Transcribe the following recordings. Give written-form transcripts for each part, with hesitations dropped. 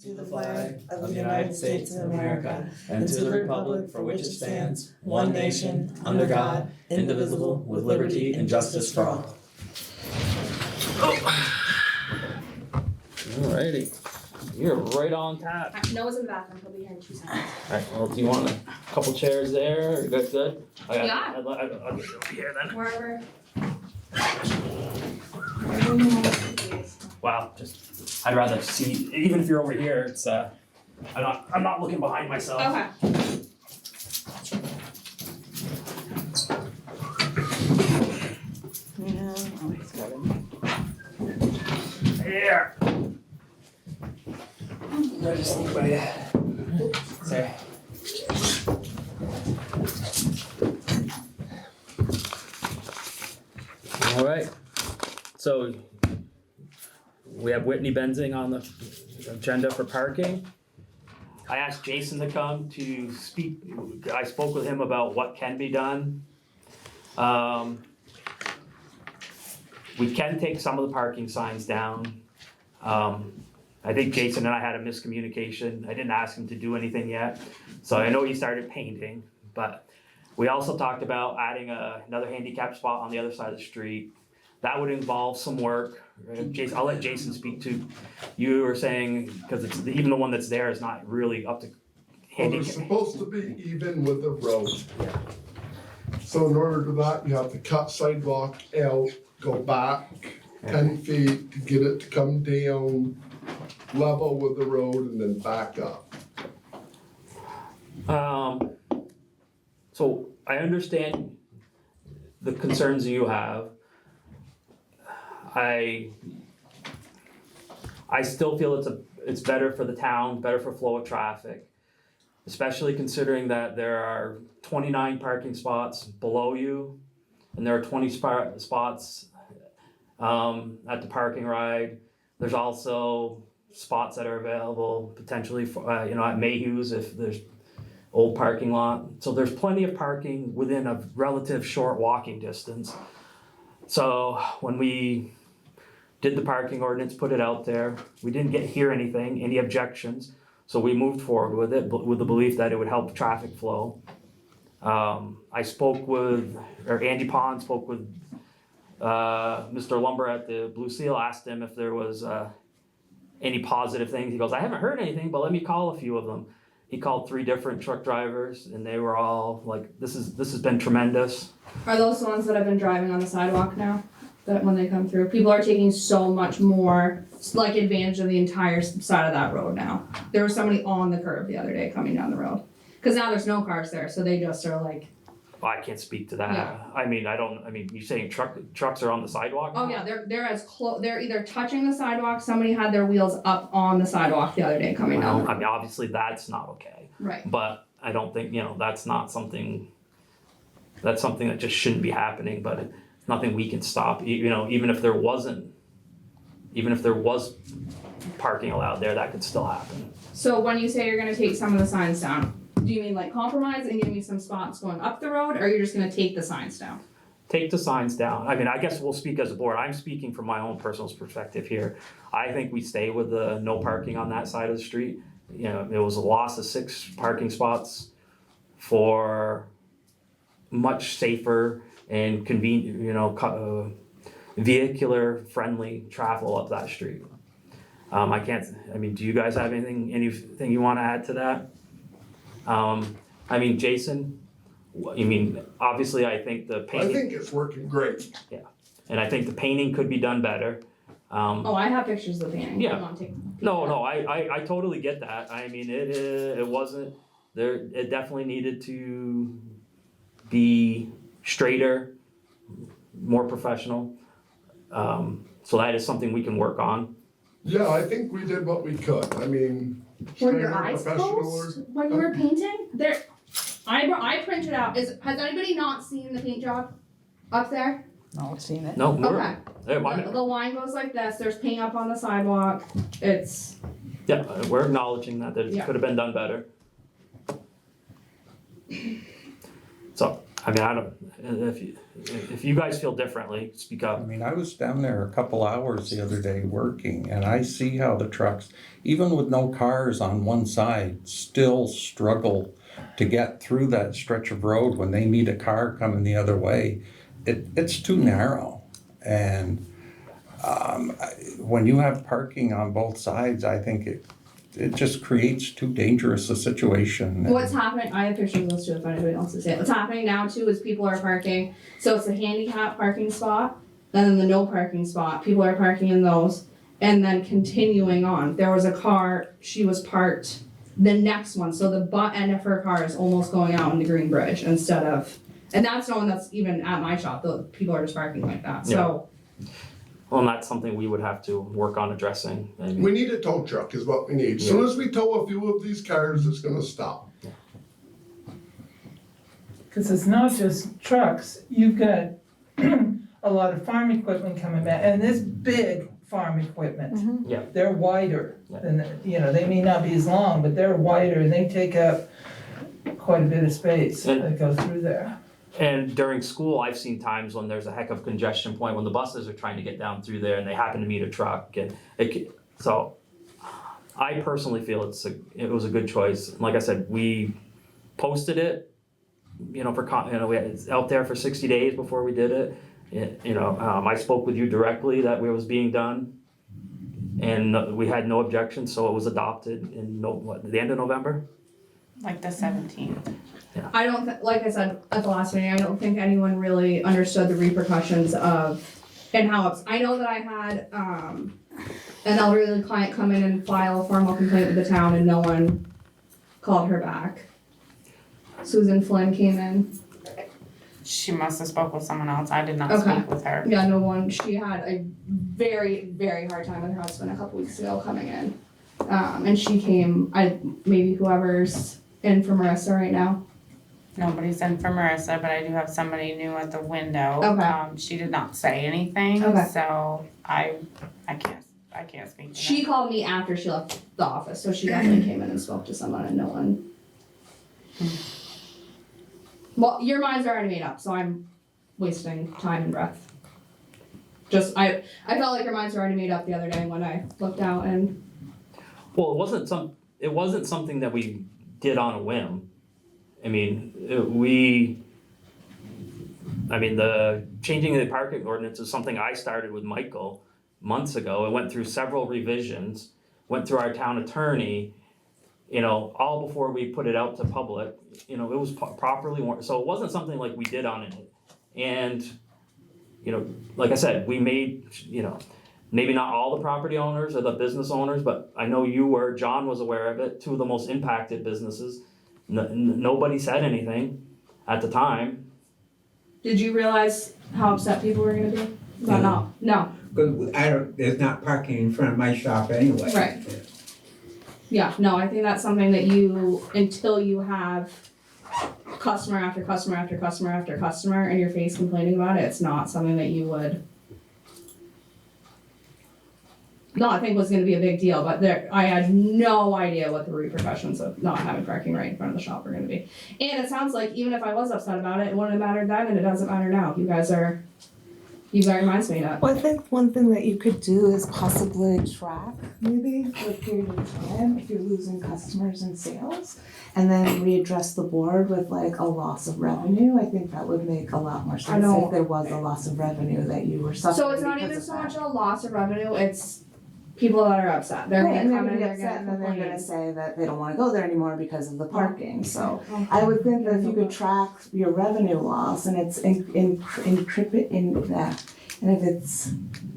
to the flag of the United States of America, and to the republic for which it stands, one nation, under God, indivisible, with liberty and justice for all. Alrighty, you're right on tap. Noah's in the bathroom, he'll be here in 2 seconds. Alright, well, do you want a couple chairs there? That's good? Yeah. I'll get you over here then. Wherever. Wow, I'd rather see, even if you're over here, it's, I'm not looking behind myself. Okay. Yeah, oh, he's got it. Here. I just sneak by you. Sorry. Alright, so we have Whitney Benzing on the agenda for parking. I asked Jason to come to speak, I spoke with him about what can be done. We can take some of the parking signs down. I think Jason and I had a miscommunication. I didn't ask him to do anything yet. So I know he started painting, but we also talked about adding another handicap spot on the other side of the street. That would involve some work. Jason, I'll let Jason speak to. You were saying, because even the one that's there is not really up to Well, handicap. they're supposed to be even with the road. So in order to that, you have to cut sidewalk out, go back 10 feet to get it to come down level with the road and then back up. So I understand the concerns you have. I still feel it's better for the town, better for flow of traffic, especially considering that there are 29 parking spots below you, and there are 20 spots at the parking ride. There's also spots that are available potentially for, at Mayhew's if there's old parking lot. So there's plenty of parking within a relative short walking distance. So when we did the parking ordinance, put it out there, we didn't hear any objections. So we moved forward with it with the belief that it would help traffic flow. Andy Pond spoke with Mr. Lumber at the Blue Seal, asked him if there was any positive things. He goes, I haven't heard anything, but let me call a few of them. He called 3 different truck drivers, and they were all like, this has been tremendous. Are those the ones that have been driving on the sidewalk now? That when they come through? People are taking so much more, advantage of the entire side of that road now. There was somebody on the curb the other day coming down the road. Cause now there's no cars there, so they just are like. Well, I can't speak to that. Yeah. You're saying trucks are on the sidewalk? Oh yeah, they're as close, they're either touching the sidewalk, somebody had their wheels up on the sidewalk the other day coming down the road. Obviously that's not okay. Right. But I don't think, that's something that just shouldn't be happening, but it's nothing we can stop. Even if there was parking allowed there, that could still happen. So when you say you're gonna take some of the signs down, do you mean like compromise and give me some spots going up the road, or you're just gonna take the signs down? Take the signs down. I guess we'll speak as a board. I'm speaking from my own personal perspective here. I think we stay with the no parking on that side of the street. It was a loss of 6 parking spots for much safer and convenient, vehicular friendly travel up that street. Do you guys have anything you want to add to that? Jason, obviously I think the painting. I think it's working great. Yeah, and I think the painting could be done better. I have pictures of the painting. Yeah. You wanna take them? No, I totally get that. It wasn't there. It definitely needed to be straighter, more professional. So that is something we can work on. Yeah, I think we did what we could. Were your straighter, eyes professional closed when you were painting? I printed out. Has anybody not seen the paint job up there? No, I've seen it. No, Okay. The line goes like this. There's paint up on the sidewalk. We're acknowledging that it Yeah. could have been done better. So I mean, I don't, if you guys feel differently, speak I up. mean, I was down there a couple hours the other day working, and I see how the trucks, even with no cars on one side, still struggle to get through that stretch of road when they meet a car coming the other way. It's too narrow, and when you have parking on both sides, I think it just creates too dangerous a situation. What's happening, I have pictures of this too if anybody wants to see it. What's happening now too is people are parking, so it's a handicap parking spot, and then the no parking spot, people are parking in those, and then continuing on. There was a car, she was parked the next one, so the butt end of her car is almost going out on the Green Bridge instead of, and that's no one that's even at my shop, the people are just parking like that, so. Well, and that's something we would have to work on addressing. I mean, We need a tow truck is what we need. As soon as we tow a few of these cars, it's gonna stop. Cause it's not just trucks, you've got a lot of farm equipment coming back, and this big farm equipment. Yeah. They're wider Yeah. than, they may not be as long, but they're wider and they take up quite a bit of space And- that goes through there. And during school, I've seen times when there's a heck of congestion point when the buses are trying to get down through there and they happen to meet a truck and so I personally feel it was a good choice. Like I said, we posted it, we had it's out there for 60 days before we did it. I spoke with you directly that it was being done and we had no objection, so it was adopted in the end of November? Like the 17th. I don't, like I said at the last meeting, I don't think anyone really understood the repercussions of, and how it's, I know that I had, an elderly client come in and file a formal complaint with the town and no one called her back. Susan Flynn came in, She must have spoke with someone else. I did not Okay. speak with her. yeah, no one, she had a very, very hard time with her husband a couple weeks ago coming in. And she came, maybe whoever's in for Marissa right now. Nobody's in for Marissa, but I do have somebody new at the window. Okay. She did not say anything, Okay. so I can't speak to She that. called me after she left the office, so she definitely came in and spoke to someone and no one. Well, your mind's already made up, so I'm wasting time and breath. I felt like your mind's already made up the other day when I looked out and. Well, it wasn't something that we did on a whim. I mean, the changing of the parking ordinance is something I started with Michael months ago. It went through several revisions, went through our town attorney, all before we put it out to public. It was properly warned, so it wasn't something like we did on it. And, like I said, we made, maybe not all the property owners or the business owners, but I know John was aware of it, two of the most impacted businesses. Nobody said anything at the time. Did you realize how upset people were gonna be? No. Because there's not parking in front of my shop anyway. Right. Yeah, no, I think that's something that until you have customer after customer after customer after customer in your face complaining about it, it's not something that you would not think was gonna be a big deal, but I had no idea what the repercussions of not having parking right in front of the shop were gonna be. And it sounds like even if I was upset about it, it wouldn't have mattered then and it doesn't matter now. You got your minds made up. Well, I think one thing that you could do is possibly track maybe for a period of time if you're losing customers and sales, and then readdress the board with like a loss of revenue. I think that would make a lot more sense know. if there was a loss of revenue that you were suffering. So it's not because even of so that. much a loss of revenue, it's people that are upset. They're Right, gonna and they're come gonna in, be they're upset, gonna and then they're complain. gonna say that they don't wanna go there anymore because of the parking, so. I would think that if you could track your revenue loss and it's encrypted in that, and if it's,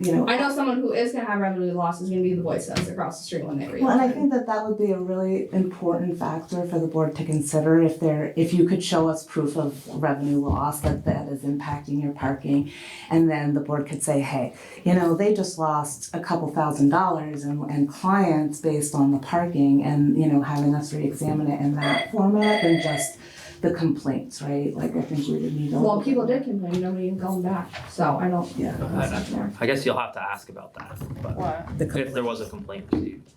I know someone who is gonna have revenue loss is gonna be the Boy Scouts across the street when they reopen. Well, and I think that would be a really important factor for the board to consider if you could show us proof of revenue loss that is impacting your parking. And then the board could say, hey, they just lost a couple $1,000s and clients based on the parking and, having us re-examine it in that format than just the complaints, right? Like I think we would need a. Well, people did complain, nobody even called back, so I don't. Yeah. I guess you'll have to ask about that, but What? The if there was a complaint received.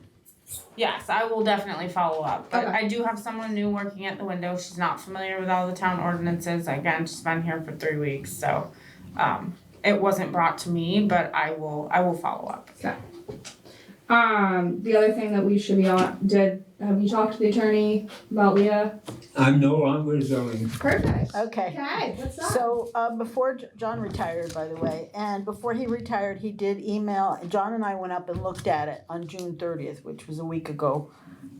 Yes, I will definitely follow up, but Okay. I do have someone new working at the window, she's not familiar with all the town ordinances, again, she's been here for 3 weeks, so, it wasn't brought to me, but I will follow up. The other thing that we should be on, have you talked to the attorney about Leah? I'm no longer zoning. Perfect. Okay. Okay, what's up? So, before John retired, by the way, and before he retired, he did email, John and I went up and looked at it on June 30th, which was a week ago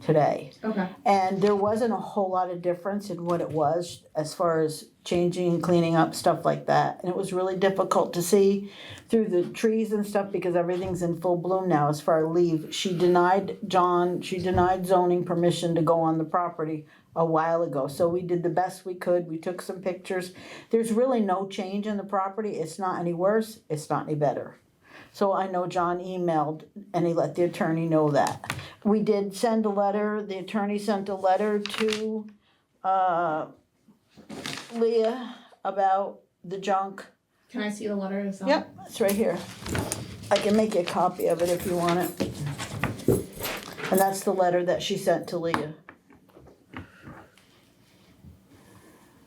today. Okay. And there wasn't a whole lot of difference in what it was as far as changing, cleaning up, stuff like that. And it was really difficult to see through the trees and stuff because everything's in full bloom now as far as leave. She denied zoning permission to go on the property a while ago. So we did the best we could. We took some pictures. There's really no change in the property. It's not any worse. It's not any better. So I know John emailed and he let the attorney know that. We did send a letter, the attorney sent a letter to Leah about the junk. Can I see the letter itself? Yep, it's right here. I can make you a copy of it if you want it. And that's the letter that she sent to Leah.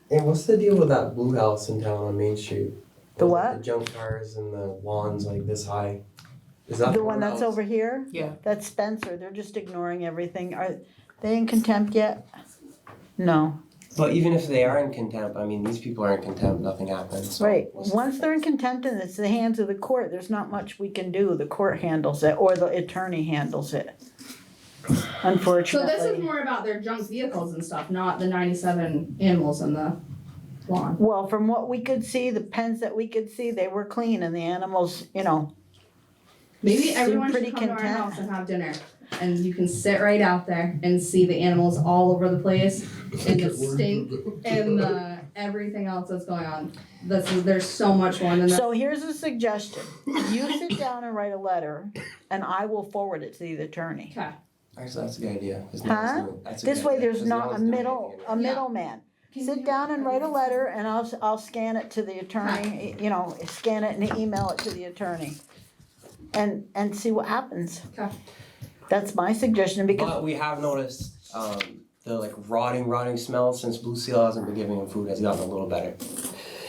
And what's the deal with that blue house in town on Main Street? The With what? The junk cars and the lawns like this high. Is that The one that's house? over here? Yeah. That's Spencer. They're just ignoring everything. Are they in contempt yet? No. But even if they are in contempt, I mean, these people are in contempt, nothing happens. So Right. what's the Once they're in contempt and it's the hands of the court, there's not much we can do. The court handles it or the attorney handles it. So Unfortunately. this is more about their junk vehicles and stuff, not the 97 animals in the lawn. Well, from what we could see, the pens that we could see, they were clean and the animals, Maybe seem everyone pretty should come to our content. house and have dinner. And you can sit right out there and see the animals all over the place and the stink and the everything else that's going on. There's so much more than that. So here's a suggestion. You sit down and write a letter and I will forward it to the attorney. Okay. Actually, that's a good idea. 'cause no Huh? one's doing- that's a This good way idea, there's 'cause no not a one's doing middle, anything a anyway. middleman. Sit down and write a letter and I'll scan it to the attorney, scan it and email it to the attorney. And see what happens. Okay. That's my suggestion because, But we have noticed the like rotting smell since Blue Seal hasn't been giving him food has gotten a little better.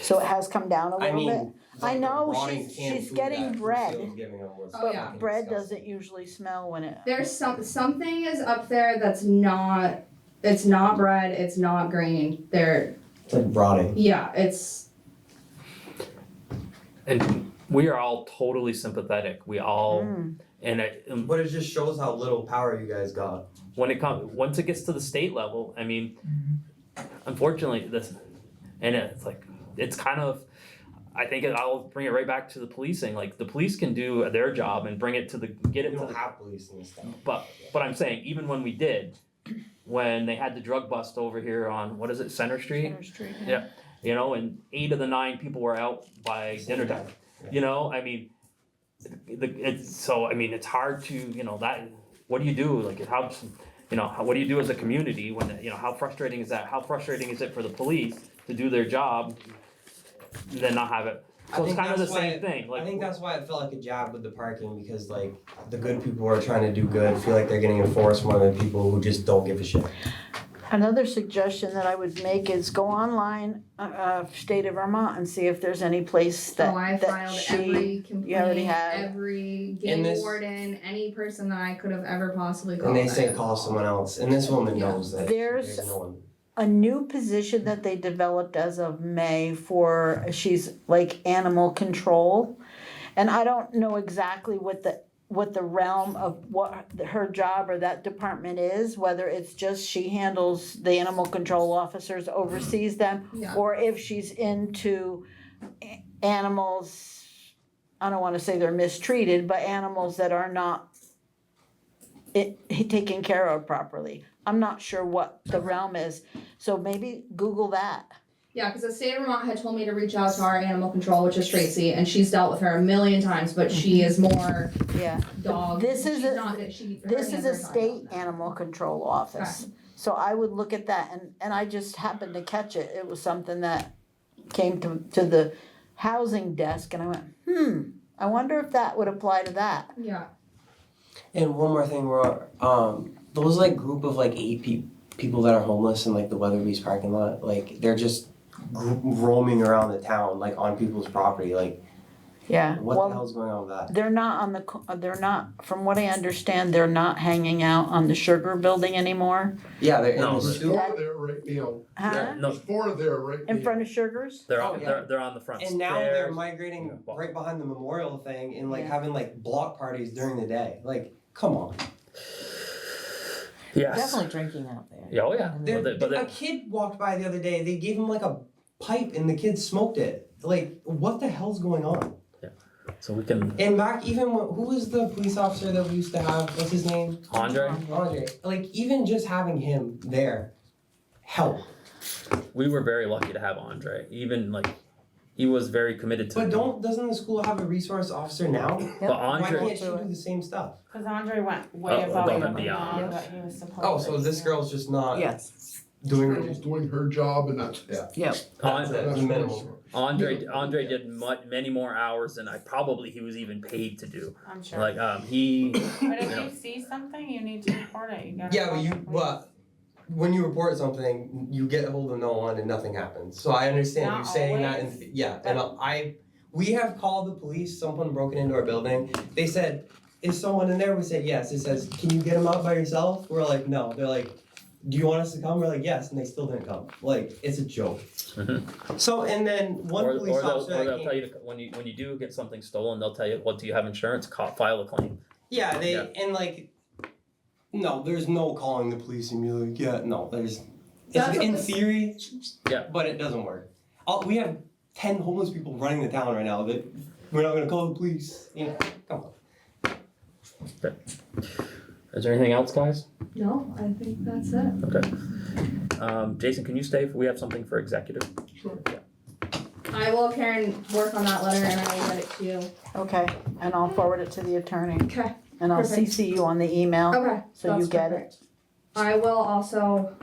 so it has come down a I little bit. mean, I like, the know rotting she's canned food getting that Blue bread. Seal's giving him was Oh, yeah. fucking Bread disgusting. doesn't usually smell when it. There's something is up there that's not. It's not bread. It's not grain. It's like rotting. Yeah. It's. And we are all totally sympathetic. We all, and But it just shows how little power you guys got. once it gets to the state level, I mean, unfortunately, it's kind of, I think I'll bring it right back to the policing. Like the police can do their job and bring it to get it We to don't the. have police and stuff. But I'm saying, even when we did, when they had the drug bust over here on what is it, Center Street? Center Street, Yeah. And 8 of the 9 people were out by dinner time. I mean, it's hard to that. What do you do? Like how what do you do as a community when how frustrating is that? How frustrating is it for the police to do their job, and then not have it? So it's kind of the same thing. Like I think that's why it felt like a jab with the parking because like the good people who are trying to do good feel like they're getting enforced more than people who just don't give a shit. Another suggestion that I would make is go online, State of Vermont, and see if there's any place that, I that filed she, every complaint, you already have. every In game this- warden, any person that I could have ever possibly called. And they say call someone else. And this woman knows that There's- no one. a new position that they developed as of May for, she's like animal control. And I don't know exactly what the realm of what her job or that department is, whether it's just she handles the animal control officers, oversees them, Yeah. or if she's into animals, I don't wanna say they're mistreated, but animals that are not taken care of properly. I'm not sure what the realm is, so maybe Google that. Yeah, because the state of Vermont had told me to reach out to our animal control, which is Tracy, and she's dealt with her a million times, but she is more Yeah. dog. This is she's a- not, she, her This hands is a are tied state up. animal control office. So I would look at that and I just happened to catch it. It was something that came to the housing desk and I went, I wonder if that would apply to that. Yeah. And one more thing, those like group of like 8 people that are homeless in like the Weatherby's parking lot, like they're just roaming around the town, like on people's property. Like, Yeah, what well, the hell's going on with that? they're not on they're not, from what I understand, they're not hanging out on the Sugar Building anymore. Yeah, they're No, in the There's sewer. 4 there right now. Huh? No, There's 4 there right now. In front of Sugars? they're Oh, on, yeah. they're on the front And now they're stairs. migrating Yeah. right behind the memorial thing and like Yeah. having like block parties during the day. Like, come on. Yes. Definitely drinking out there. Yeah, oh yeah. A kid walked by the other day. They gave him like a pipe and the kid smoked it. Like, what the hell's going on? So we can, And back even who was the police officer that we used to have? What's his name? Andre, Andre. Like, even just having him there helped. we were very lucky to have Andre. Even like, he was very committed to. But doesn't the school have a resource officer now? But Why Andre, can't she do the same stuff? Cause Andre went way above above and and beyond. beyond what he was supposed to. Oh, so this girl's just not Yes. doing She's doing her job and that's it. Yep. That's it, That's the minimum. Andre did many more hours than he was even paid to do. I'm sure. Like he, But if you know. you see something, you need to report it. You gotta. Yeah, call the police. but when you report something, you get a hold of no one and nothing happens. So I understand Not you saying always, that, and we have called the police. Someone broken into our building. They said, "Is someone in there?" We said, "Yes." It says, "Can you get them out by yourself?" We're like, "No." They're like, "Do you want us to come?" We're like, "Yes," and they still didn't come. Like, it's a joke. So and then one or police officer that they'll came. tell you when you do get something stolen, they'll tell you, "What do you have insurance? File a claim." Yeah, they Yeah. and like, no, there's no calling the police and be like, yeah, no, there's. That's It's what in this- theory, Yeah. but it doesn't work. We have 10 homeless people running the town right now. That we're not gonna call the police. You know, come on. Is there anything else, guys? No, I think that's it. Okay. Jason, can you stay if we have something for executive? Sure. I will, Karen, work on that letter and I will get it to you. Okay, and I'll forward it to the attorney, Okay. and I'll Perfect. CC you on the email, Okay. so you that's get perfect. I will also,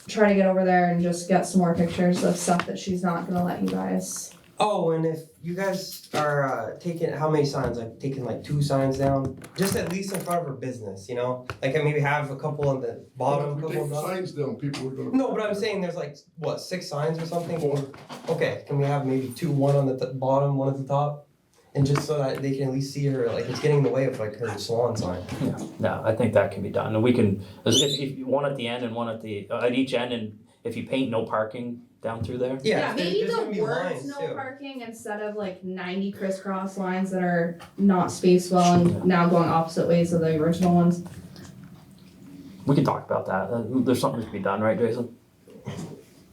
try to get over there and just get some more pictures of stuff that she's not gonna let you guys. Oh, and if you guys are taking how many signs? Like taking like 2 signs down, just at least in front of her business. You know, like I maybe have a couple on the bottom, If we couple take the on the. signs down, people are gonna. No, but I'm saying there's like what 6 signs or something. 4. Okay, can we have maybe 2, one on the bottom, one at the top? And just so that they can at least see her, like it's getting in the way of like her salon sign. Yeah. No, I think that can be done, and we can. If one at the end and one at each end, and if you paint no parking down through there. Yeah, Maybe there's gonna the be words lines no too. parking instead of like 90 crisscross lines that are not spaced well and now going opposite ways of the original ones. We can talk about that. There's something to be done, right, Jason?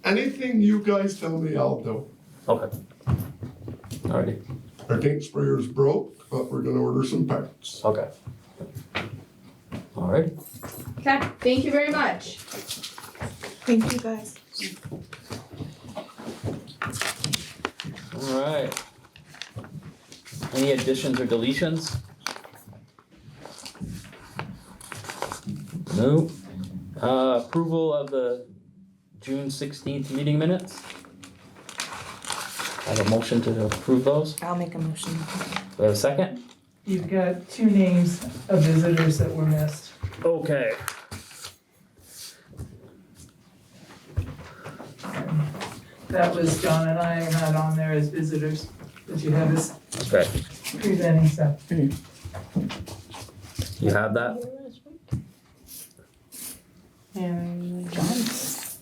Anything you guys tell me, I'll do. Okay. Alrighty. Our paint sprayer's broke, but we're gonna order some parts. Okay. Alright. Okay, thank you very much. Thank you, guys. Alright. Any additions or deletions? No. Approval of the June 16th meeting minutes? I have a motion to approve those. I'll make a motion. Do we have a second? You've got 2 names of visitors that were missed. Okay. That was John and I are not on there as visitors, but you have this Okay. presenting stuff. You have that? And John's.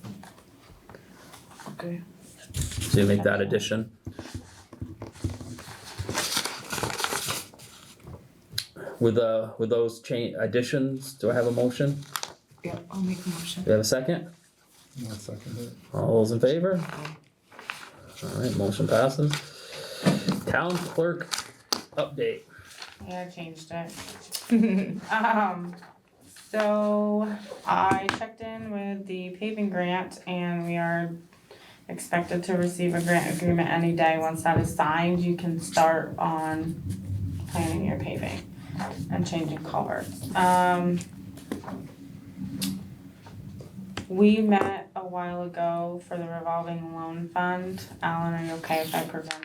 Okay. So you make that addition? With those additions, do I have a motion? Yep, I'll make a motion. Do we have a second? I'll second it. All those in favor? Alright, motion passes. Town clerk update. yeah, I changed it. So I checked in with the paving grant and we are expected to receive a grant agreement any day. Once that is signed, you can start on planning your paving and changing culverts. We met a while ago for the revolving loan fund. Alan, are you okay if I present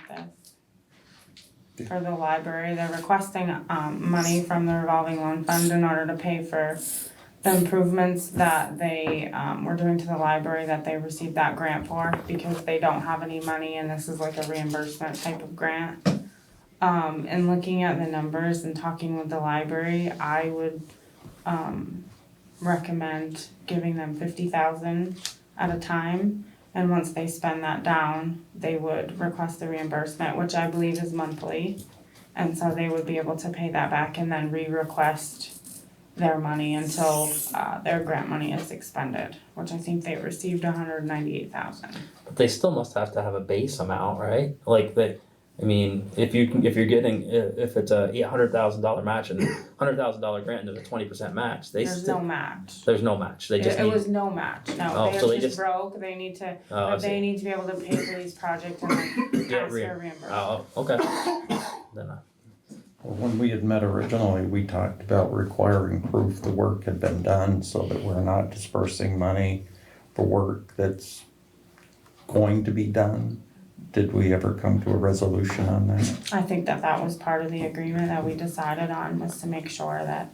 this? for the library. They're requesting, money from the revolving loan fund in order to pay for the improvements that they, were doing to the library that they received that grant for, because they don't have any money and this is like a reimbursement type of grant. And looking at the numbers and talking with the library, I would, recommend giving them 50,000 at a time. And once they spend that down, they would request the reimbursement, which I believe is monthly. And so they would be able to pay that back and then re-request their money until, their grant money is expended, which I think they received 198,000. But they still must have to have a base amount, right? Like I mean, if you're getting, if it's a $800,000 match and $100,000 grant and there's a 20% match, There's no match. There's no match. They just It need. was no match, no, Oh, they so are they just just- broke, they need to, Oh, I but see. they need to be able to pay for these projects and then Get ask for reimbursement. Oh, okay. Then Well, when we had met originally, we talked about requiring proof the work had been done so that we're not dispersing money for work that's going to be done. Did we ever come to a resolution on that? I think that was part of the agreement that we decided on, was to make sure that,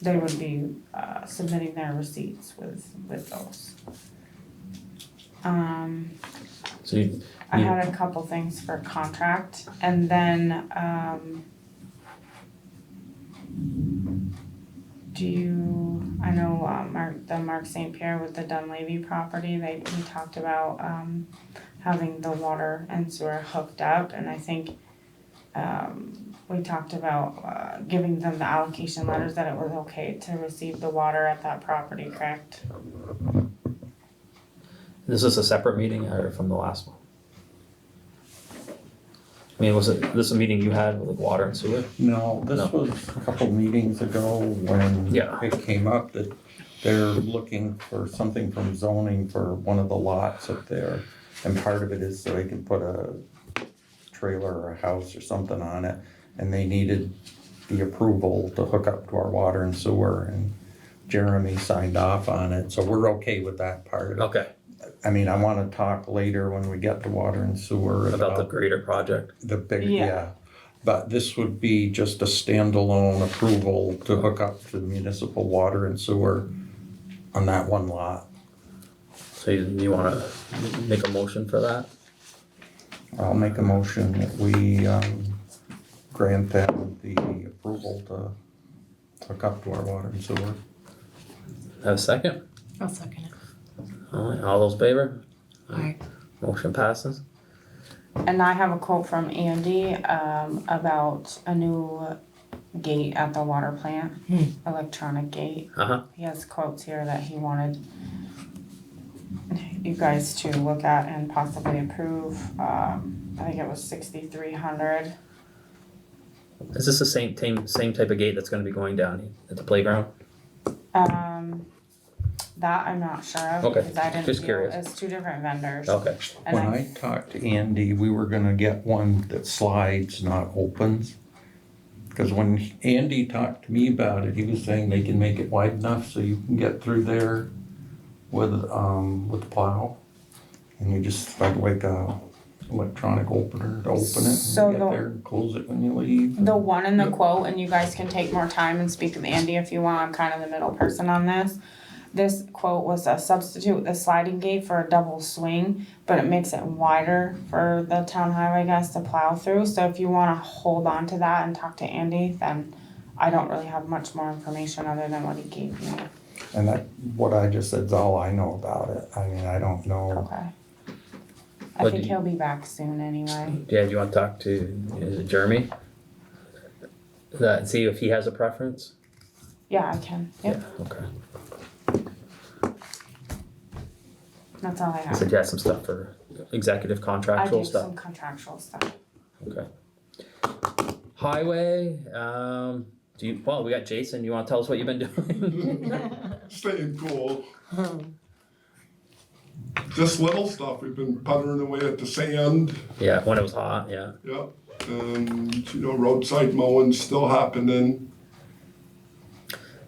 they would be, submitting their receipts with those. so you, I had a couple things for contract, and then, I know, Mark St. Pierre with the Dunleavy property, we talked about, having the water and sewer hooked up, and I think, we talked about, giving them the allocation letters that it was okay to receive the water at that property, correct? this is a separate meeting or from the last one? I mean, was this a meeting you had with like water and sewer? No, this No. was a couple meetings ago when Yeah. it came up that they're looking for something from zoning for one of the lots up there. And part of it is so they can put a trailer or a house or something on it. And they needed the approval to hook up to our water and sewer, and Jeremy signed off on it, so we're okay with that part. Okay, I mean, I wanna talk later when we get to water and sewer about the greater project. the big, Yeah. yeah. But this would be just a standalone approval to hook up to the municipal water and sewer on that one lot. So you wanna make a motion for that? I'll make a motion that we, grant them the approval to hook up to our water and sewer. Have a second? I'll second it. Alright, all those in favor? Aye. Motion passes. And I have a quote from Andy, about a new gate at the water plant, electronic gate. Uh-huh. He has quotes here that he wanted you guys to look at and possibly approve. I think it was 6,300. Is this the same type of gate that's gonna be going down at the playground? That I'm not sure of, Okay, because I didn't just deal- curious. It's two different vendors. Okay, And When I talked to Andy, we were gonna get one that slides, not opens. Cause when Andy talked to me about it, he was saying they can make it wide enough so you can get through there with the plow. And you just like a electronic opener to open it So and get there and close it when you leave. The one in the quote, and you guys can take more time and speak with Andy if you want, I'm kind of the middle person on this. This quote was a substitute the sliding gate for a double swing, but it makes it wider for the town highway guys to plow through. So if you wanna hold on to that and talk to Andy, then I don't really have much more information other than what he gave me. And that, what I just said is all I know about it. I mean, I don't know. Okay. I What think do he'll be back soon anyway. yeah, do you wanna talk to, is it Jeremy? See if he has a preference? Yeah, I can, yep, Yeah, okay. that's all I I have. said you had some stuff for executive I contractual do stuff. some contractual stuff. Okay. Highway, we got Jason, you wanna tell us what you've been doing? Staying cool. Just little stuff, we've been puttering away at the sand, Yeah, when it was hot, yeah. yep. And, roadside mowing's still happening.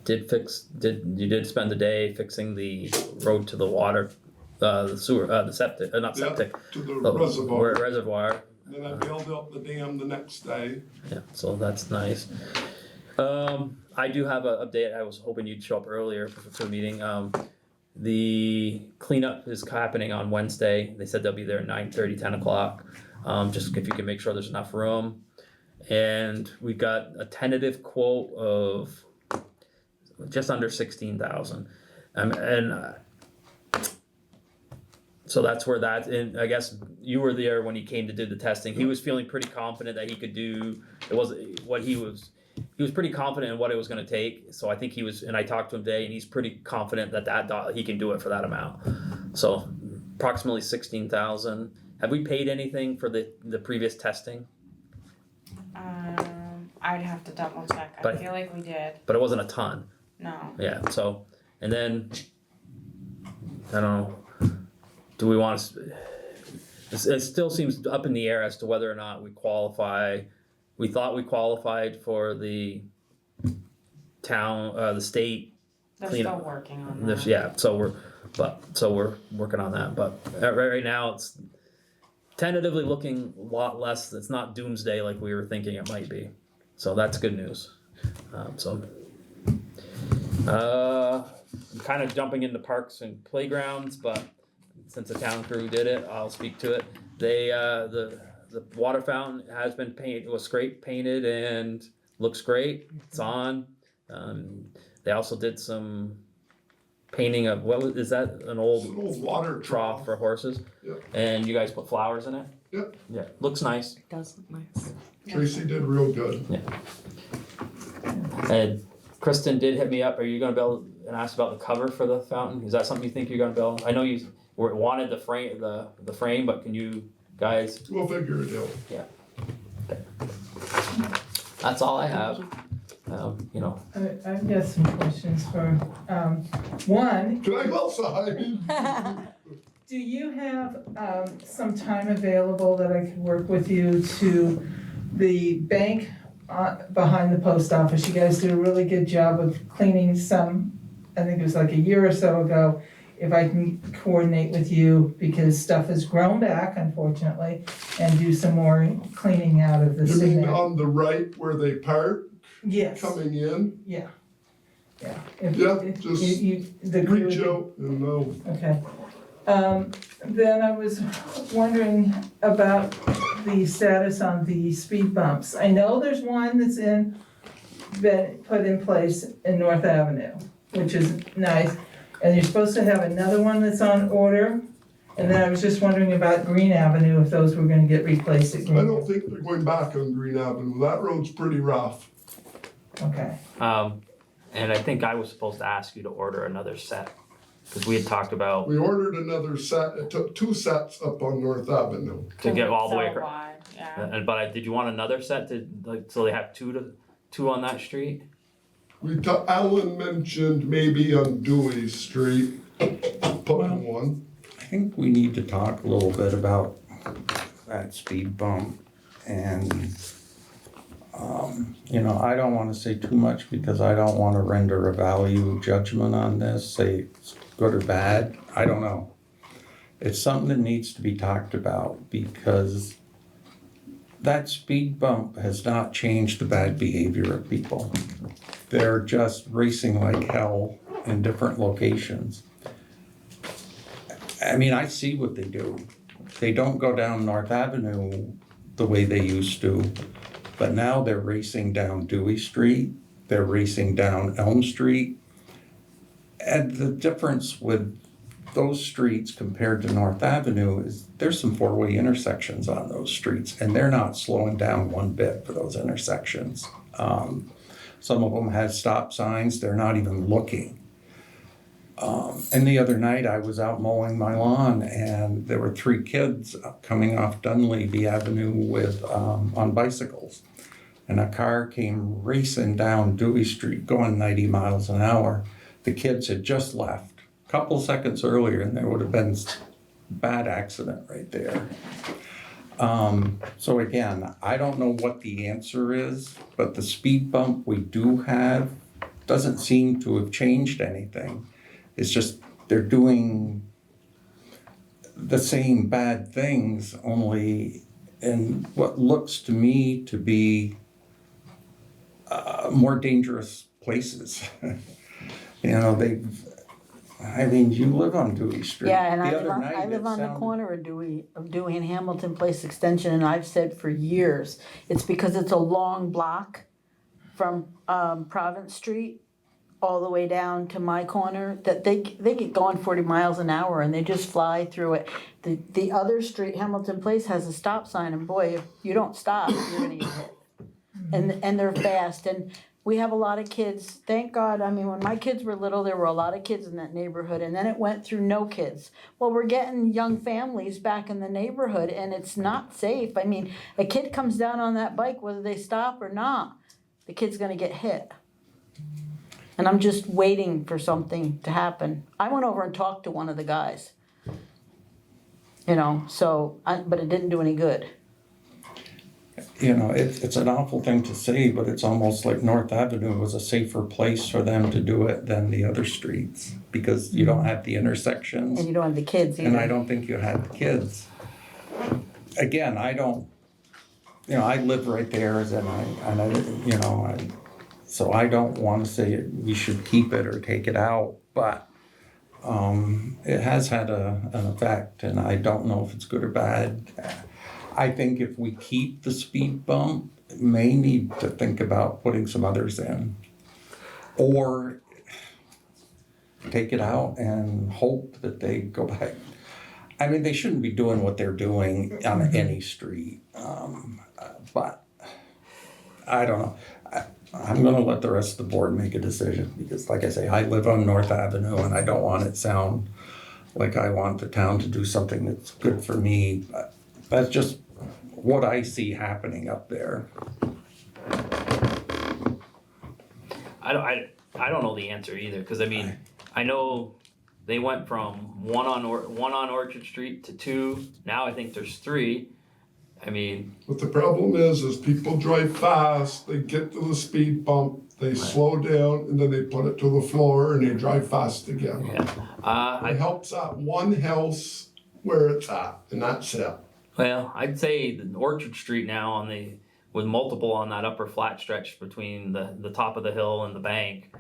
You did spend the day fixing the road to the water, the sewer, the septic, not Yeah, septic. to the the reservoir. Reservoir, Then I bailed out the dam the next day. Yeah, so that's nice. I do have an update. I was hoping you'd show up earlier for the meeting. The cleanup is happening on Wednesday. They said they'll be there at 9:30, 10 o'clock. Just if you can make sure there's enough room. And we got a tentative quote of just under 16,000. So that's where that, and I guess you were there when he came to do the testing. He was feeling pretty confident that he could do, it was what he was pretty confident in what it was gonna take. So I think he was, and I talked to him today, and he's pretty confident that he can do it for that amount. So approximately 16,000. Have we paid anything for the previous testing? I'd have to double check. I feel like we did. But it wasn't a ton. No. Yeah, so, and then, I don't know, do we want to, it still seems up in the air as to whether or not we qualify. We thought we qualified for the town, the state They're cleanup. still working on that. Yeah, so we're working on that, but right now it's tentatively looking a lot less. It's not doomsday like we were thinking it might be. So that's good news. I'm kind of jumping into parks and playgrounds, but since the town crew did it, I'll speak to it. They the water fountain has been painted, was painted and looks great. It's on. They also did some painting of is that an old water trough for horses? Yep. And you guys put flowers in it? Yep. Yeah, looks nice. It does look nice. Tracy did real good. And Kristen did hit me up. Are you gonna build and ask about the cover for the fountain? Is that something you think you're gonna build? I know you wanted the frame, the frame, but can you guys? We'll figure it out. Yeah. Okay. That's all I have. I've got some questions for, one, Can I go outside? do you have, some time available that I could work with you to the bank behind the post office? You guys did a really good job of cleaning some, I think it was like a year or so ago. If I can coordinate with you, because stuff has grown back, unfortunately, and do some more cleaning out of the You mean cement. on the right where they park, Yes, coming in? yeah. If Yeah, if just the crew Reach would- out and know. Okay. Then I was wondering about the status on the speed bumps. I know there's one that's been put in place in North Avenue, which is nice. And you're supposed to have another one that's on order. And then I was just wondering about Green Avenue, if those were gonna get replaced at Green. I don't think they're going back on Green Avenue. That road's pretty rough. Okay. And I think I was supposed to ask you to order another set, because we had talked about We ordered another set. It took 2 sets up on North Avenue. to get all the way So across. wide, yeah. But did you want another set so they have two on that street? Alan mentioned maybe on Dewey Street, putting one. I think we need to talk a little bit about that speed bump and, I don't wanna say too much because I don't wanna render a value judgment on this, say it's good or bad, I don't know. It's something that needs to be talked about because that speed bump has not changed the bad behavior of people. They're just racing like hell in different locations. I mean, I see what they do. They don't go down North Avenue the way they used to, but now they're racing down Dewey Street, they're racing down Elm Street. And the difference with those streets compared to North Avenue is there's some 4-way intersections on those streets, and they're not slowing down one bit for those intersections. Some of them have stop signs, they're not even looking. And the other night I was out mowing my lawn and there were 3 kids coming off Dunleavy Avenue on bicycles. And a car came racing down Dewey Street going 90 miles an hour. The kids had just left a couple seconds earlier and there would have been a bad accident right there. So again, I don't know what the answer is, but the speed bump we do have doesn't seem to have changed anything. It's just they're doing the same bad things, only in what looks to me to be more dangerous places. You know, you live on Dewey Street. Yeah, and The I other live on, night I live it on the sounded- corner of Dewey and Hamilton Place Extension, and I've said for years, it's because it's a long block from Province Street all the way down to my corner, that they get going 40 miles an hour and they just fly through it. The other street, Hamilton Place, has a stop sign, and boy, if you don't stop, you're gonna get hit. And they're fast, and we have a lot of kids, thank God. I mean, when my kids were little, there were a lot of kids in that neighborhood, and then it went through no kids. Well, we're getting young families back in the neighborhood, and it's not safe. I mean, a kid comes down on that bike, whether they stop or not, the kid's gonna get hit. And I'm just waiting for something to happen. I went over and talked to one of the guys. You know, but it didn't do any good. You know, it's an awful thing to say, but it's almost like North Avenue was a safer place for them to do it than the other streets, because you don't have the intersections. And you don't have the kids either. And I don't think you had the kids. Again, I live right there, so I don't want to say we should keep it or take it out, but it has had an effect, and I don't know if it's good or bad. I think if we keep the speed bump, may need to think about putting some others in. Or take it out and hope that they go back. I mean, they shouldn't be doing what they're doing on any street, but I don't know. I'm gonna let the rest of the board make a decision, because like I say, I live on North Avenue and I don't want it sound like I want the town to do something that's good for me. But that's just what I see happening up there. I don't know the answer either, because I mean, I know they went from one on Orchard Street to 2. Now I think there's 3. I mean, But the problem is people drive fast, they get to the speed bump, they slow down, and then they put it to the floor and they drive fast again. yeah. It helps that one house where it's at, and that's it. Well, I'd say the Orchard Street now with multiple on that upper flat stretch between the top of the hill and the bank.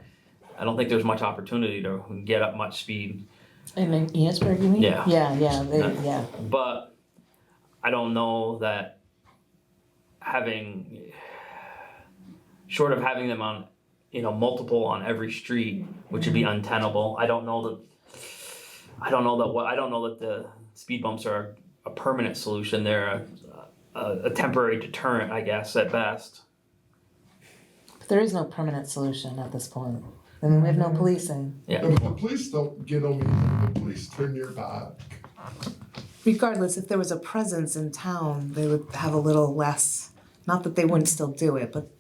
I don't think there's much opportunity to get up much speed. And in Enosburg, you mean? Yeah. Yeah. But I don't know that short of having them on, multiple on every street, which would be untenable. I don't know that the speed bumps are a permanent solution. They're a temporary deterrent, I guess, at best. But there is no permanent solution at this point. I mean, we have no policing. Yeah. If the police don't get them either, the police turn your back. Regardless, if there was a presence in town, they would have a little less, not that they wouldn't still do it, but,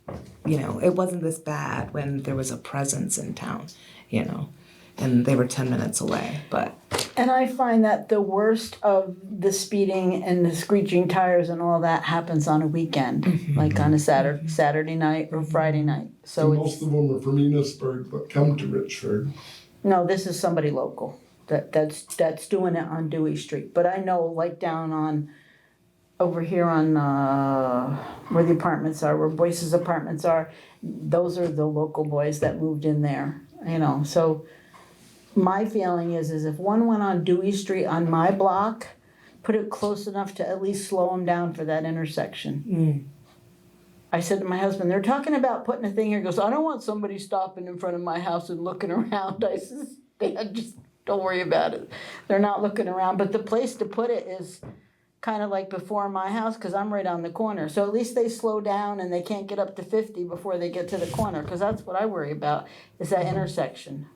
it wasn't this bad when there was a presence in town, and they were 10 minutes away, but. And I find that the worst of the speeding and the screeching tires and all that happens on a weekend, like on a Saturday night or Friday night. So most of them are from Enosburg, but come to Richford. No, this is somebody local that's doing it on Dewey Street. But I know, like down over here on where the apartments are, where Boyce's apartments are, those are the local boys that moved in there. So my feeling is if one went on Dewey Street on my block, put it close enough to at least slow them down for that intersection. I said to my husband, they're talking about putting a thing here. He goes, I don't want somebody stopping in front of my house and looking around. I says, Dad, just don't worry about it. They're not looking around. But the place to put it is kind of like before my house, because I'm right on the corner. So at least they slow down and they can't get up to 50 before they get to the corner, because that's what I worry about, is that intersection.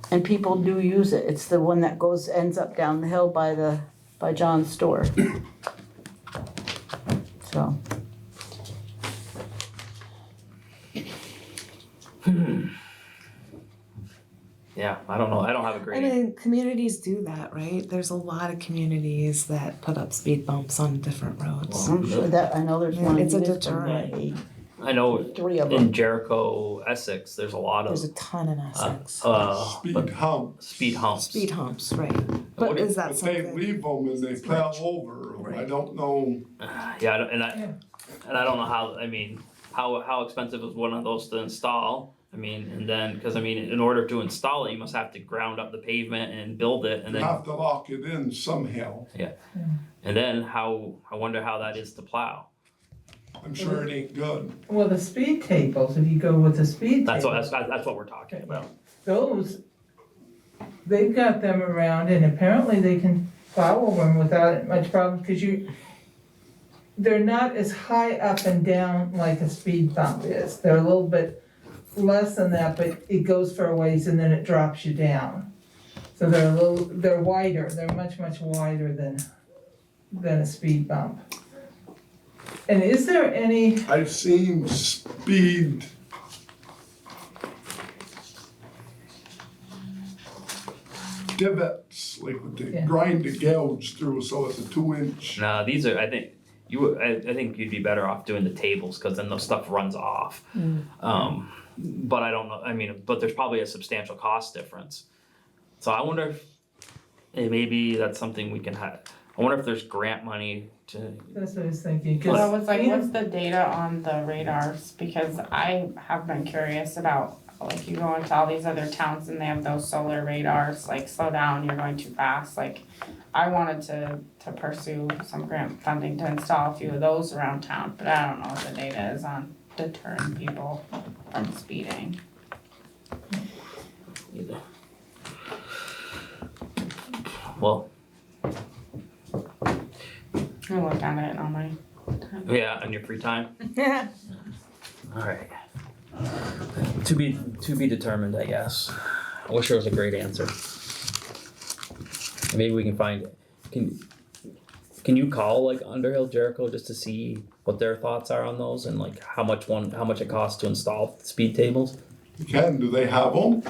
And people do use it. It's the one that ends up down the hill by John's store. So. Yeah, I don't know. I don't have a great. I mean, communities do that, right? There's a lot of communities that put up speed bumps on different roads. I'm sure that, I know there's one. It's a in Enosburg deterrent. that I know Three of in them. Jericho, Essex, there's a lot There's of a ton in Essex. Speed hump. speed humps. Speed humps, right. What But do- is that But they something? leave them and they fell over 'em. I don't know. Yeah, I don't- and I don't know how expensive is one of those to install. I mean, and then because in order to install it, you must have to ground up the pavement and build it, and You then have to lock it in somehow. and then I wonder how that is to plow. I'm sure it ain't good. Well, the speed tables, if you go with the speed That's tables, what we're talking about. those, they've got them around and apparently they can plow over them without much problem, cause they're not as high up and down like a speed bump is. They're a little bit less than that, but it goes for a ways and then it drops you down. So they're wider, they're much, much wider than a speed bump. And is there any, I've seen speed divots, like with the Yeah. grind the gouge through, so it's a 2-inch. No, these are. I think you'd be better off doing the tables because then the stuff runs off. But I don't know. But there's probably a substantial cost difference. So I wonder if maybe that's something we can have. I wonder if there's grant money to. that's what I was thinking, cause. Well, what's the data on the radars? Because I have been curious about, like, you go into all these other towns and they have those solar radars, like, slow down, you're going too fast, like, I wanted to pursue some grant funding to install a few of those around town, but I don't know what the data is on deterring people from speeding. Either. Well, I look at it on my yeah, on your free time. Yeah. All right. To be determined, I guess. I wish there was a great answer. Maybe we can find it. Can you call like Underhill Jericho just to see what their thoughts are on those and like how much it costs to install speed tables? You can, do they have them?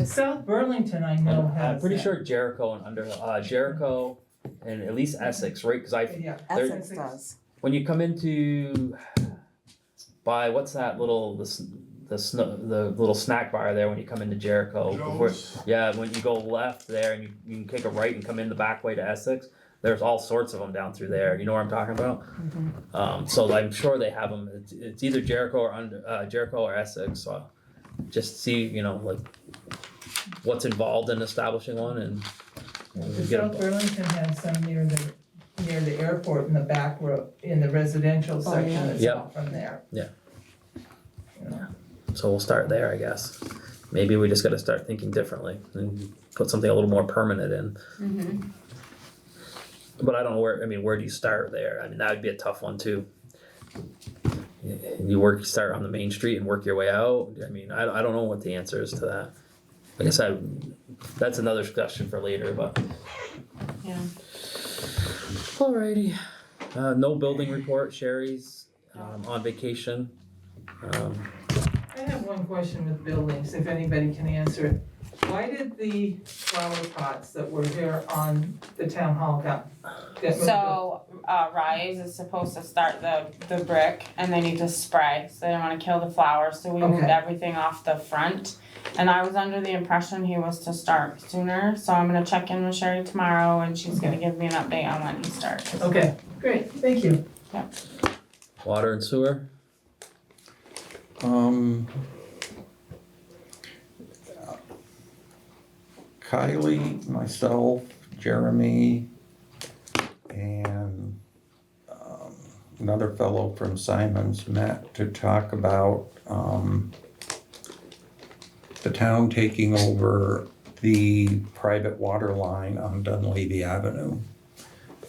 South Burlington, I know has. I'm pretty that. sure Jericho and Underhill, Jericho and at least Essex, right? Because Yeah. Essex does. when you come into by what's that little the little snack bar there when you come into Jericho. Joe's. When you go left there and you can take a right and come in the back way to Essex. There's all sorts of them down through there. You know what I'm talking about? So I'm sure they have them. It's either Jericho or Jericho or Essex. So just see, like what's involved in establishing one and get South Burlington has some near the airport in the back road, in the residential section that's Yep. out from there. Yeah. You know. So we'll start there, I guess. Maybe we just got to start thinking differently and put something a little more permanent in. But I don't know where do you start there? That would be a tough one too. You start on the main street and work your way out. I don't know what the answer is to that. Like I said, that's another discussion for later, but. Yeah. Alrighty. No building report, Sherry's on vacation. I have one question with buildings, if anybody can answer it. Why did the flower pots that were there on the town hall get moved up? So, Rise is supposed to start the brick and they need to spray, so they don't wanna kill the flowers, so we moved Okay. everything off the front. And I was under the impression he was to start sooner, so I'm gonna check in with Sherry tomorrow and she's gonna give me an update on when he starts. Okay, great, thank you. Water and sewer. Kylie, myself, Jeremy, and another fellow from Simons met to talk about the town taking over the private water line on Dunleavy Avenue.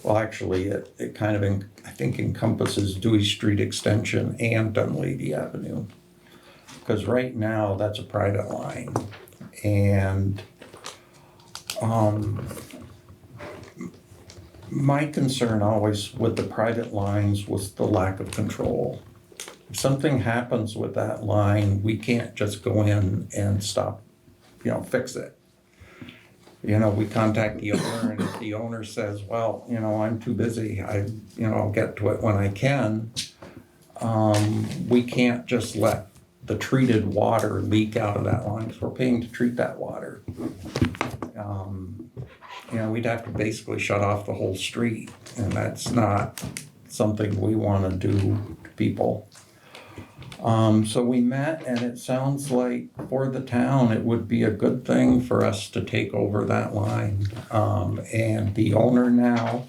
Well, actually, it kind of, I think, encompasses Dewey Street Extension and Dunleavy Avenue. Because right now, that's a private line. And my concern always with the private lines was the lack of control. If something happens with that line, we can't just go in and stop, fix it. We contact the owner, and if the owner says, well, I'm too busy, I'll get to it when I can, we can't just let the treated water leak out of that line, because we're paying to treat that water. You know, we'd have to basically shut off the whole street, and that's not something we wanna do to people. So we met, and it sounds like for the town, it would be a good thing for us to take over that line. And the owner now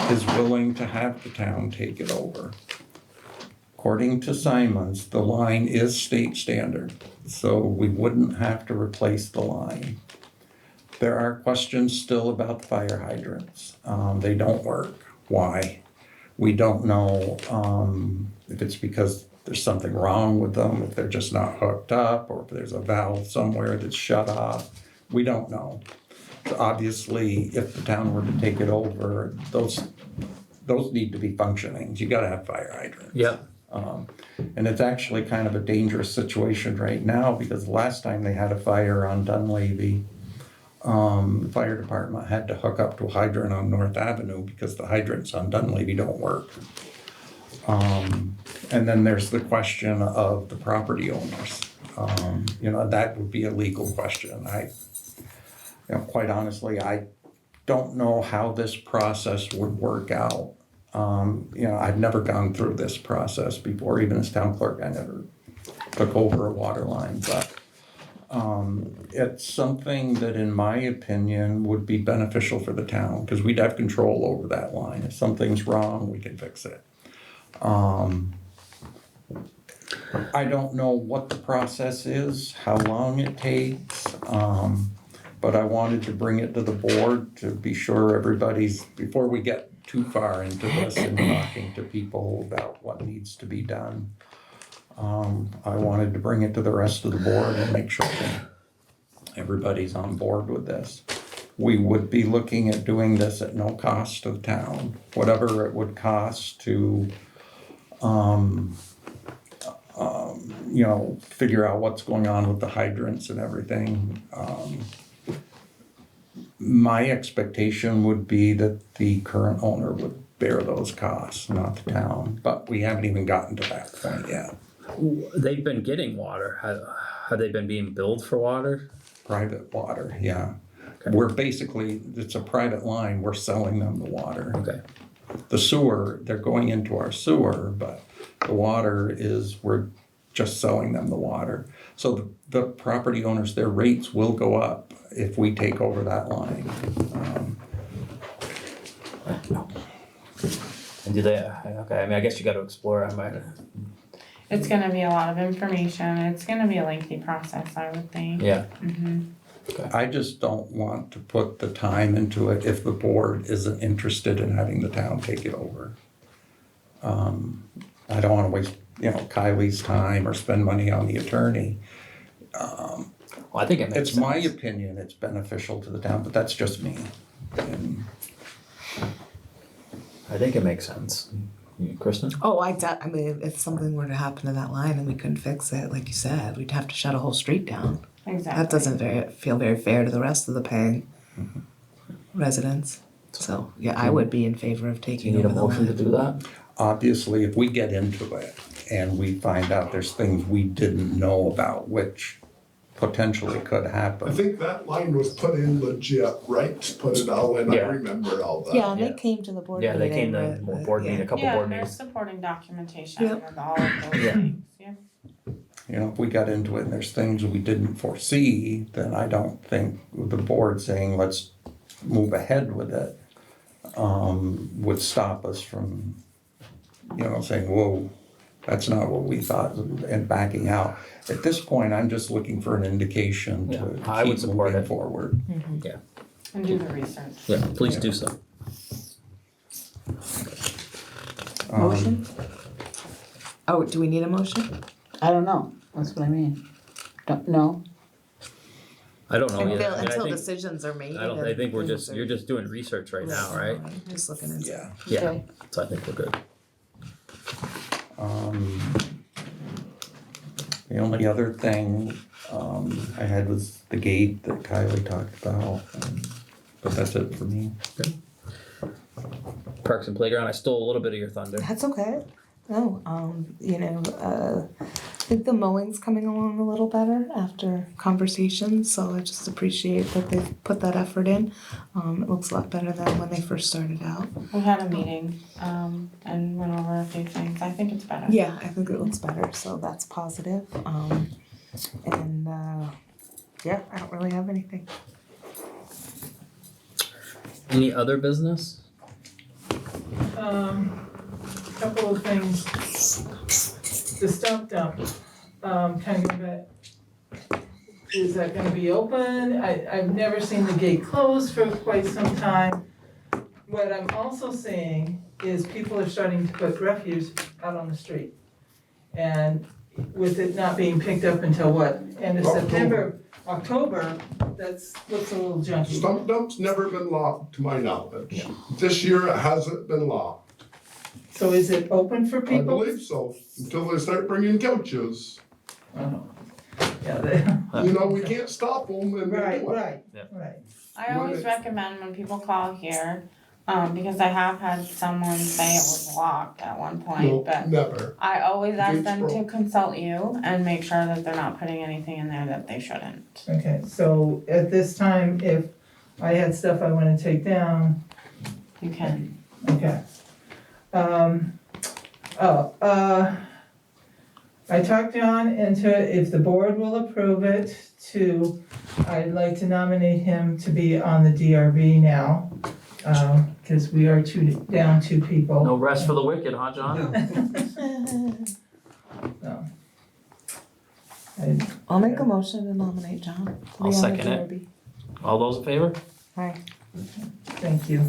is willing to have the town take it over. According to Simons, the line is state standard, so we wouldn't have to replace the line. There are questions still about the fire hydrants. They don't work. Why? We don't know if it's because there's something wrong with them, if they're just not hooked up, or if there's a valve somewhere that's shut off. We don't know. So obviously, if the town were to take it over, those need to be functioning. You gotta have fire hydrants. Yep. And it's actually kind of a dangerous situation right now, because the last time they had a fire on Dunleavy, the fire department had to hook up to a hydrant on North Avenue because the hydrants on Dunleavy don't work. And then there's the question of the property owners. You know, that would be a legal question. Quite honestly, I don't know how this process would work out. You know, I've never gone through this process before, even as town clerk, I never took over a water line, but it's something that, in my opinion, would be beneficial for the town, because we'd have control over that line. If something's wrong, we can fix it. I don't know what the process is, how long it takes, but I wanted to bring it to the board to be sure everybody's, before we get too far into this and talking to people about what needs to be done. I wanted to bring it to the rest of the board and make sure that everybody's on board with this. We would be looking at doing this at no cost to the town, whatever it would cost to, you know, figure out what's going on with the hydrants and everything. My expectation would be that the current owner would bear those costs, not the town, but we haven't even gotten to that point yet. They've been getting water. Have they been being billed for water? Private water, yeah. Okay. We're basically, it's a private line, we're selling them the water. Okay. The sewer, they're going into our sewer, but the water is, we're just selling them the water. So the property owners, their rates will go up if we take over that line. And do they? Okay. I mean, I guess you got to explore. I might. It's gonna be a lot of information. It's gonna be a lengthy process, I would think. Yeah. I just don't want to put the time into it if the board isn't interested in having the town take it over. I don't want to waste, Kylie's time or spend money on the attorney. Well, I think it makes It's sense. my opinion, it's beneficial to the town, but that's just me. And I think it makes sense. Kristen? Oh, I mean, if something were to happen to that line and we couldn't fix it, like you said, we'd have to shut a whole street down. Exactly. That doesn't feel very fair to the rest of the paying residents. So, yeah, I would be in favor of Do you taking need a over the motion to line. do that? obviously, if we get into it and we find out there's things we didn't know about, which potentially could I happen. think that line was put in legit, right? To put it all in, I Yeah. remember all that. Yeah, and Yeah. they came to the board Yeah, meeting. they came to but, board meeting, a couple Yeah, board there's meetings. supporting documentation Yep. with all of those Yeah. things, yeah. If we got into it and there's things we didn't foresee, then I don't think the board saying, let's move ahead with it, would stop us from, saying, whoa, that's not what we thought, and backing out. At this point, I'm just looking for an indication Yeah, to I would keep support moving it. forward. And do the research. Yeah, please do so. Motion? Oh, do we need a motion? I don't know, that's what I mean. Don't know. I don't know yet. I mean, Until I think, decisions are made. I think we're and just, things you're are- just doing research right now, right? Just looking into. Yeah. Yeah, Okay. so I think we're good. The only other thing I had was the gate that Kylie talked about, but that's it for me. Parks and Playground, I stole a little bit of your thunder. That's okay. I think the mowing's coming along a little better after conversations, so I just appreciate that they've put that effort in. It looks a lot better than when they first started out. We had a meeting, and went over a few things. I think it's better. Yeah, I think it looks better, so that's positive. Yeah, I don't really have anything. Any other business? Couple of things. The stump dump, kind of going back, is that gonna be open? I've never seen the gate closed for quite some time. What I'm also seeing is people are starting to put refuse out on the street. And with it not being picked up until what, end of September, October, looks a little junky. Stump dump's never been locked to my knowledge. Yeah. This year it hasn't been locked. So is it open for I people? believe so, until they start bringing couches. Oh. Yeah, You know, we can't stop them and they right, do it. right, Yeah. right. I always recommend when people call here, because I have had someone say it was locked at one point, No, but never. I always ask Gates them to broke. consult you and make sure that they're not putting anything in there that they shouldn't. Okay, so at this time, if I had stuff I wanna take down, You can. okay. I talked John into it, if the board will approve it, I'd like to nominate him to be on the DRB now. Cause we are down two people. No rest for the wicked, huh, John? No. I'll make a motion to nominate John. to be I'll on the second it. DRB. All those in favor? Aye. Thank you.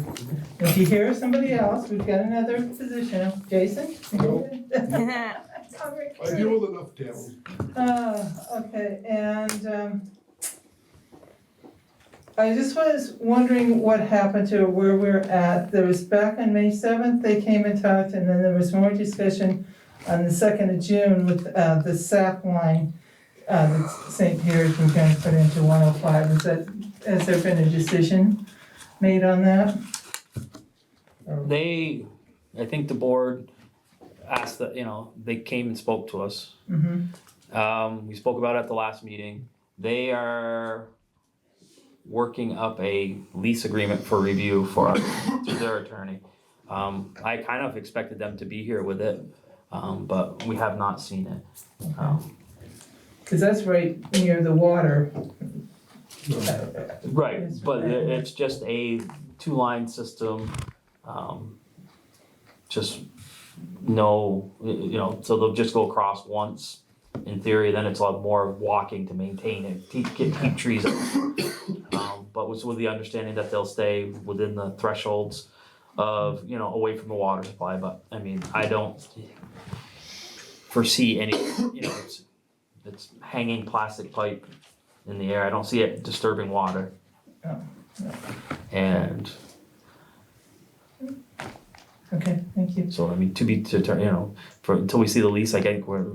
If you hear somebody else, we've got another position. Jason? No. I deal with enough town. Okay, and, I just was wondering what happened to where we're at. There was back on May 7th, they came and talked, and then there was more discussion on the 2nd of June with, the SAP line, that St. Pierre's was gonna put into 105. Has there been a decision made on that? I think the board asked that, they came and spoke to us. Mm-hmm. We spoke about it at the last meeting. They are working up a lease agreement for review for us through their attorney. I kind of expected them to be here with it, but we have not seen it. Cause that's right near the water. Right, but it's just a two-line system, just no, so they'll just go across once. In theory, then it's a lot more walking to maintain it, keep trees up. But with the understanding that they'll stay within the thresholds of, away from the water supply, but I mean, I don't foresee any, it's hanging plastic pipe in the air, I don't see it disturbing water. Oh, no. And Okay, thank you. so, I mean, until we see the lease, I think we're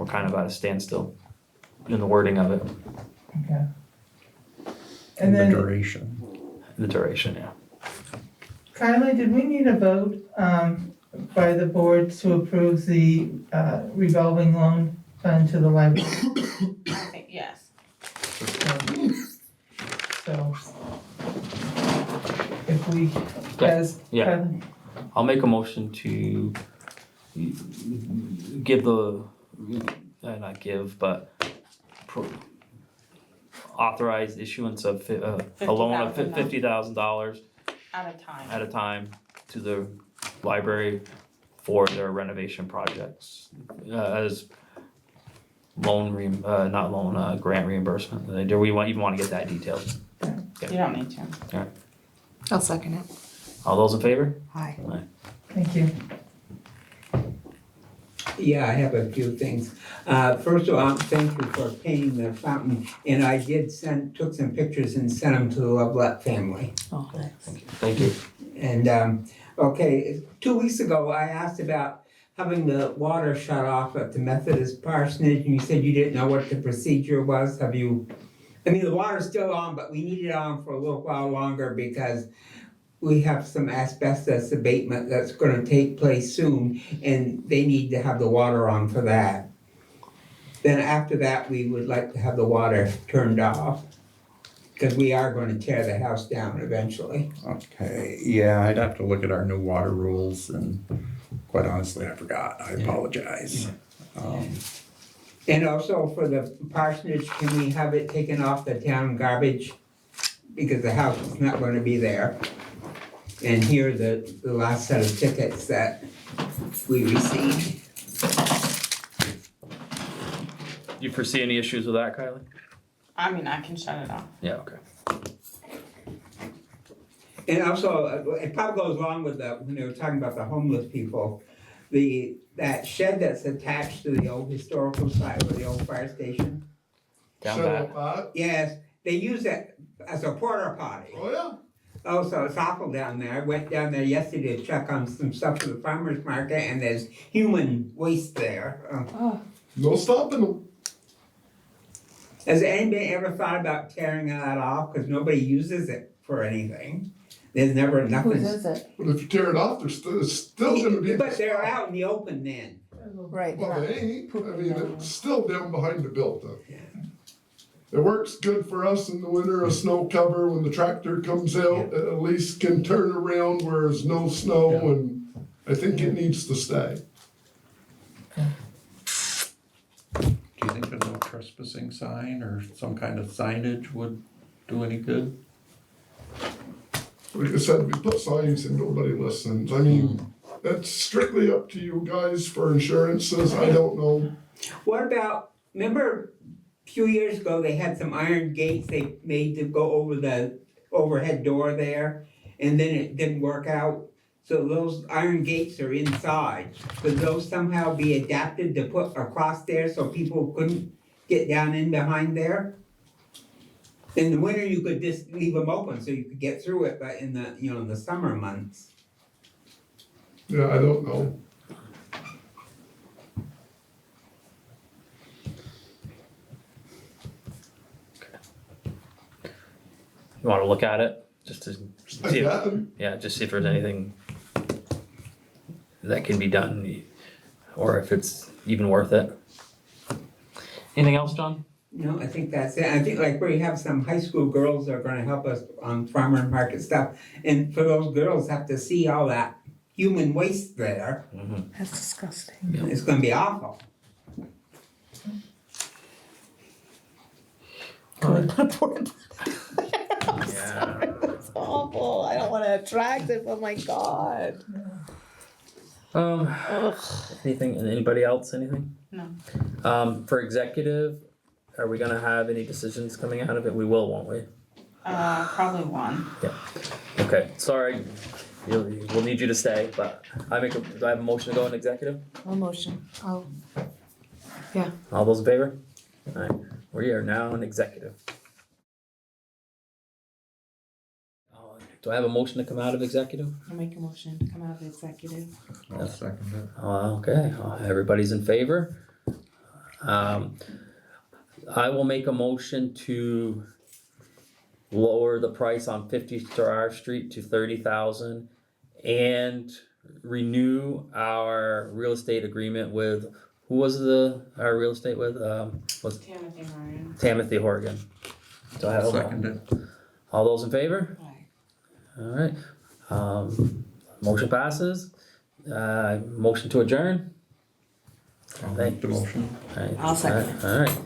kind of at a standstill in the wording of it, Okay. And And the then, duration. the duration, yeah. Kylie, did we need a vote by the board to approve the revolving loan fund to the library? I think, yes. So if we, as Yeah. Kylie, I'll make a motion to give not give, but authorize issuance of a loan of $50,000 At a time. at a time to the library for their renovation projects, as grant reimbursement. Do we even want to get that detailed? You don't need to. I'll second it. All those in favor? Aye. thank you. Yeah, I have a few things. First of all, thank you for painting the fountain, and I took some pictures and sent them to the Lovelet family. Oh, thanks. Thank you. And, okay, 2 weeks ago, I asked about having the water shut off at the Methodist parsonage, and you said you didn't know what the procedure was. The water's still on, but we need it on for a little while longer because we have some asbestos abatement that's gonna take place soon, and they need to have the water on for that. Then after that, we would like to have the water turned off, because we are gonna tear the house down eventually. Okay, yeah, I'd have to look at our new water rules, and quite honestly, I forgot, I apologize. And also for the parsonage, can we have it taken off the town garbage? Because the house is not gonna be there. And here are the last set of tickets that we received. You foresee any issues with that, Kylie? I mean, I can shut it off. Yeah, okay. And also, it probably goes along with the, when they were talking about the homeless people, that shed that's attached to the old historical site or the old fire station. Down Shut back. up, Pat. Yes, they use it as a porta potty. Oh, yeah. Oh, so it's awful down there. I went down there yesterday to check on some stuff for the farmer's market, and there's human waste there. No stopping them. Has anybody ever thought about tearing that off? Because nobody uses it for anything. There's never Whose nothing. is it? But if you tear it off, it's still gonna be. But they're out in the open then. Right. Well, they ain't. I mean, it's still down behind the building. It works good for us in the winter, a snow cover, when the tractor comes out, it at least can turn around where there's no snow, and I think it needs to stay. Do you think a no trespassing sign or some kind of signage would do any good? Like I said, we put signs and nobody listens. I mean, that's strictly up to you guys for insurances, I don't know. What about, remember a few years ago, they had some iron gates they made to go over the overhead door there, and then it didn't work out. So those iron gates are inside. Could those somehow be adapted to put across there so people couldn't get down in behind there? In the winter, you could just leave them open so you could get through it, but in the, in the summer months. Yeah, I don't know. You wanna look at it, just to I see if, can. yeah, just see if there's anything that can be done, or if it's even worth it. Anything else, John? No, I think that's it. I think like where you have some high school girls that are gonna help us on farmer market stuff. And for those girls have to see all that human waste there, That's disgusting. it's gonna be awful. Can we put a porta Yeah. It's awful. I don't want to attract it, but my God. Anything, anybody else, anything? No. For executive, are we gonna have any decisions coming out of it? We will, won't we? Probably one. Okay, sorry, we'll need you to stay, but do I have a motion to go in executive? No motion. Oh. All those in favor? Alright, we are now in executive. Do I have a motion to come out of executive? I'll make a motion to come out of the executive. I'll second it. Okay, everybody's in favor. I will make a motion to lower the price on 50 Star Street to 30,000 and renew our real estate agreement with, who was our real estate with? Was Timothy Ryan. Timothy Horgan. Do I have a Second it. All those in favor? Aye. Alright, motion passes. Motion to adjourn? I'll make the motion. Alright, I'll second it. Alright,